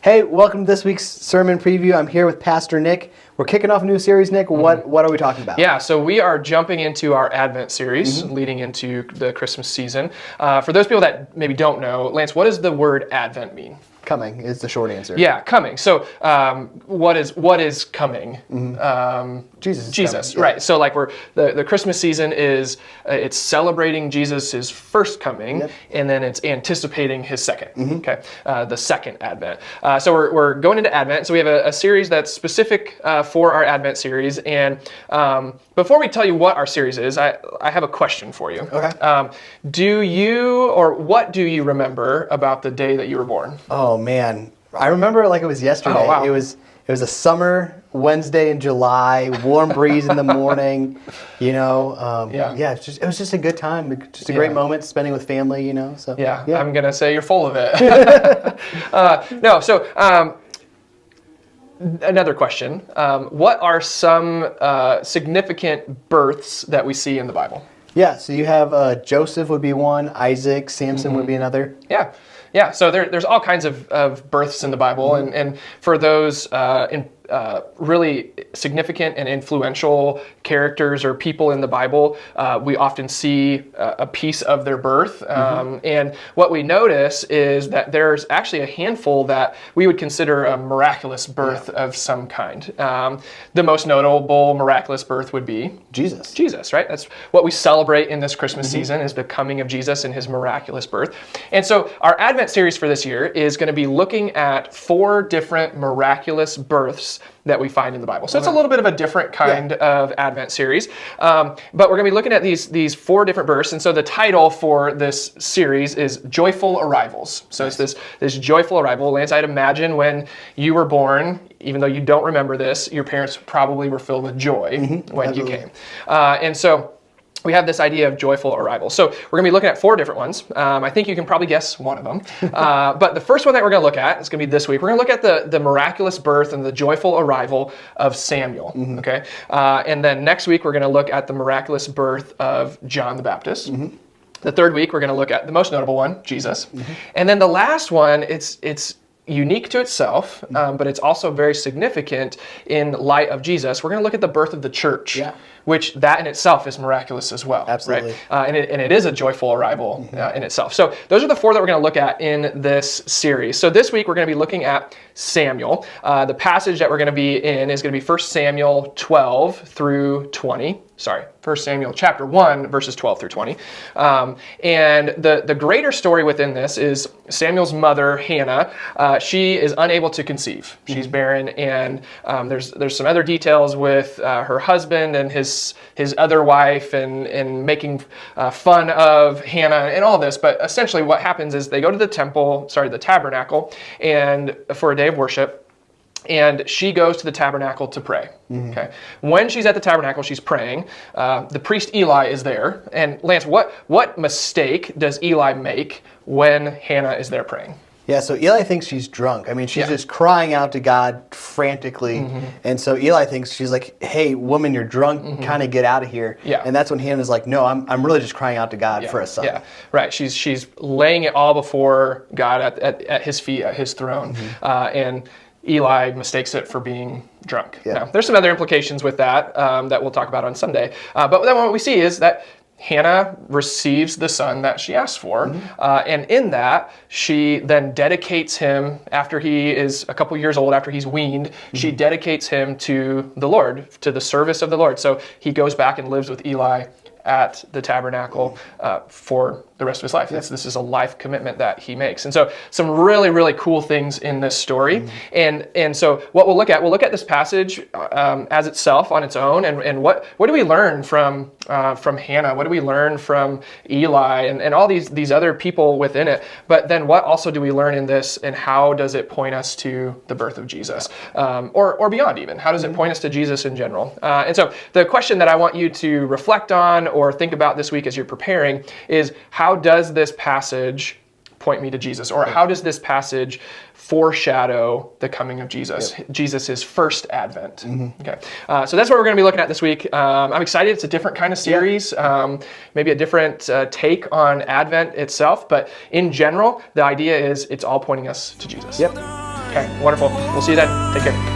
Hey, welcome to this week's sermon preview. I'm here with Pastor Nick. We're kicking off a new series, Nick. What are we talking about? Yeah, so we are jumping into our Advent series leading into the Christmas season. For those people that maybe don't know, Lance, what does the word Advent mean? Coming is the short answer. Yeah, coming. So what is coming? Jesus, right? Yeah. So like the Christmas season is it's celebrating Jesus' first coming, and then it's anticipating his second. Okay, the second Advent. So we're going into Advent. So we have a series that's specific for our Advent series. And before we tell you what our series is, I have a question for you. Okay. What do you remember about the day that you were born? Oh man, I remember it like it was yesterday. Oh, wow. It was a summer Wednesday in July, warm breeze in the morning. It was just a good time, just a great moment spending with family. So yeah. I'm gonna say you're full of it. Another question. What are some significant births that we see in the Bible? Yeah, so you have Joseph would be one, Isaac, Samson would be another. Yeah. So there's all kinds of births in the Bible, and for those really significant and influential characters or people in the Bible, we often see a piece of their birth. And what we notice is that there's actually a handful that we would consider a miraculous birth of some kind. The most notable miraculous birth would be Jesus, right? That's what we celebrate in this Christmas season, is the coming of Jesus and his miraculous birth. And so our Advent series for this year is going to be looking at 4 different miraculous births that we find in the Bible. So it's a little bit of a different kind of Advent series. But we're going to be looking at these 4 different births. And so the title for this series is Joyful Arrivals. So it's this joyful arrival. Lance, I'd imagine when you were born, even though you don't remember this, your parents probably were filled with joy when you came. And so we have this idea of joyful arrival. So we're going to be looking at 4 different ones. I think you can probably guess one of them. But the first one that we're going to look at is going to be this week. We're going to look at the miraculous birth and the joyful arrival of Samuel. Okay, and then next week we're going to look at the miraculous birth of John the Baptist. The third week we're going to look at the most notable one, Jesus. And then the last one, it's unique to itself, but it's also very significant in light of Jesus. We're going to look at the birth of the church, which that in itself is miraculous as well. Absolutely. Right? And it is a joyful arrival in itself. So those are the 4 that we're going to look at in this series. So this week we're going to be looking at Samuel. The passage that we're going to be in is going to be 1 Samuel 12 through 20. 1 Samuel chapter 1, verses 12 through 20. And the greater story within this is Samuel's mother, Hannah. She is unable to conceive. She's barren, and there's some other details with her husband and his other wife and making fun of Hannah and all this. But essentially what happens is they go to the tabernacle, and for a day of worship, and she goes to the tabernacle to pray. Okay. When she's at the tabernacle, she's praying. The priest Eli is there. And Lance, what mistake does Eli make when Hannah is there praying? Yeah, so Eli thinks she's drunk. I mean, she's just crying out to God frantically. And so Eli thinks, she's like, hey, woman, you're drunk, kind of get out of here. Yeah. And that's when Hannah's like, no, I'm really just crying out to God for a son. Yeah, right. She's laying it all before God at his feet, at his throne. And Eli mistakes it for being drunk. Now, there's some other implications with that that we'll talk about on Sunday. But then what we see is that Hannah receives the son that she asked for, and in that, she then dedicates him, after he is a couple years old, after he's weaned, she dedicates him to the Lord, to the service of the Lord. So he goes back and lives with Eli at the tabernacle for the rest of his life. This is a life commitment that he makes. And so some really, really cool things in this story. And so what we'll look at this passage as itself on its own, and what do we learn from Hannah? What do we learn from Eli and all these other people within it? But then what also do we learn in this, and how does it point us to the birth of Jesus? Or beyond even. How does it point us to Jesus in general? And so the question that I want you to reflect on or think about this week as you're preparing is, how does this passage point me to Jesus? Or how does this passage foreshadow the coming of Jesus, Jesus' first advent? Okay, so that's what we're going to be looking at this week. I'm excited. It's a different kind of series, maybe a different take on Advent itself, but in general, the idea is it's all pointing us to Jesus. Yep. Okay, wonderful. We'll see you then. Take care.